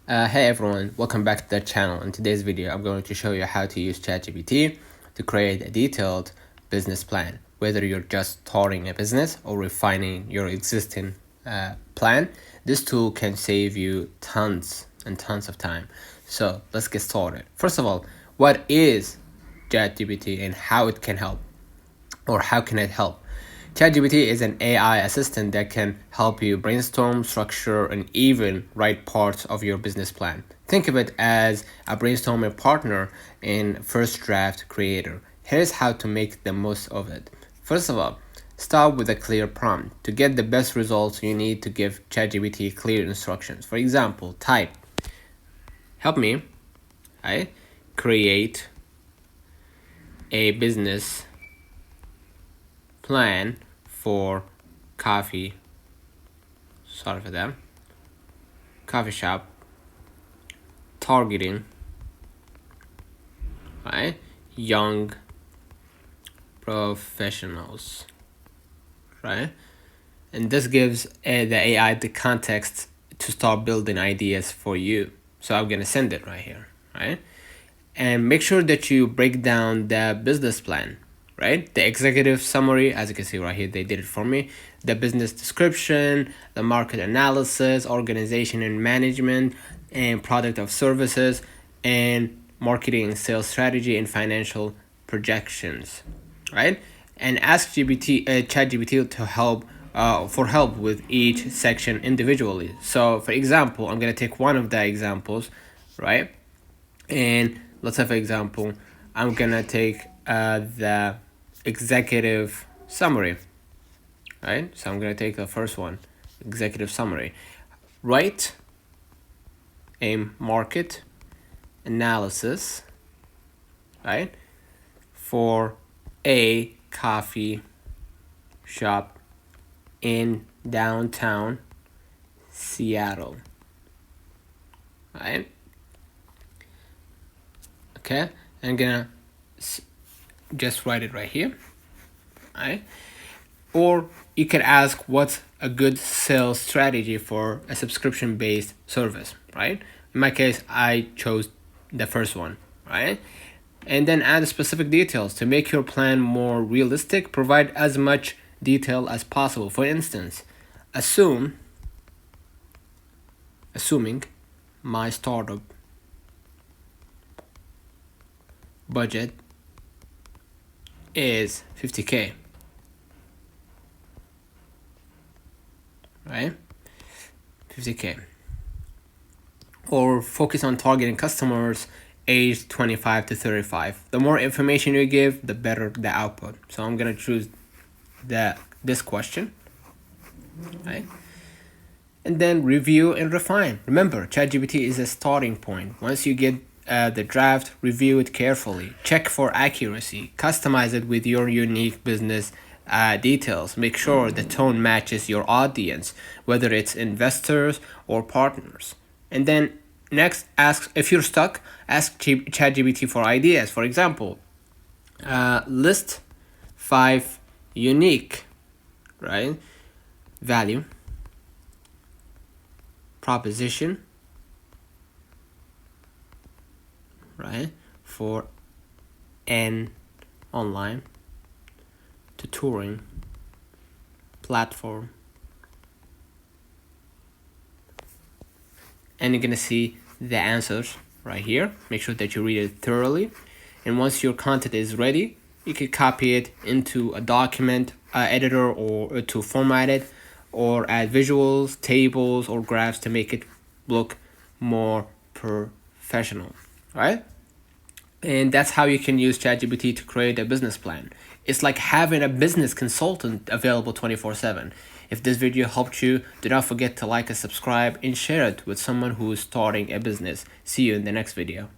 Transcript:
Hey everyone, welcome back to the channel. In today's video, I'm going to show you how to use ChatGPT to create a detailed business plan. Whether you're just starting a business or refining your existing plan, this tool can save you tons and tons of time. So let's get started. First of all, what is ChatGPT and how it can help, or how can it help? ChatGPT is an AI assistant that can help you brainstorm, structure, and even write parts of your business plan. Think of it as a brainstorming partner and first draft creator. Here's how to make the most of it. First of all, start with a clear prompt. To get the best results, you need to give ChatGPT clear instructions. For example, type, help me, create a business plan for coffee shop targeting young professionals, right? And this gives the AI the context to start building ideas for you. So I'm gonna send it right here, right? And make sure that you break down the business plan, right? The executive summary, as you can see right here, they did it for me. The business description, the market analysis, organization and management, and product of services, and marketing and sales strategy and financial projections, right? And ask ChatGPT to help for help with each section individually. So for example, I'm gonna take one of the examples, right? And let's say for example, I'm gonna take the executive summary, right? So I'm gonna take the first one, executive summary. Write a market analysis, right, for a coffee shop in downtown Seattle, right? Okay, I'm gonna just write it right here, right? Or you can ask what's a good sales strategy for a subscription-based service, right? In my case, I chose the first one, right? And then add specific details to make your plan more realistic. Provide as much detail as possible. For instance, assuming my startup budget is 50K, right? 50K. Or focus on targeting customers aged 25 to 35. The more information you give, the better the output. So I'm gonna choose this question, right? And then review and refine. Remember, ChatGPT is a starting point. Once you get the draft, review it carefully, check for accuracy, customize it with your unique business details. Make sure the tone matches your audience, whether it's investors or partners. And then next, if you're stuck, ask ChatGPT for ideas. For example, list 5 unique, right, value proposition, right, for an online tutoring platform. And you're gonna see the answers right here. Make sure that you read it thoroughly. And once your content is ready, you can copy it into a document editor or to format it, or add visuals, tables, or graphs to make it look more professional, right? And that's how you can use ChatGPT to create a business plan. It's like having a business consultant available 24/7. If this video helped you, do not forget to like and subscribe and share it with someone who is starting a business. See you in the next video.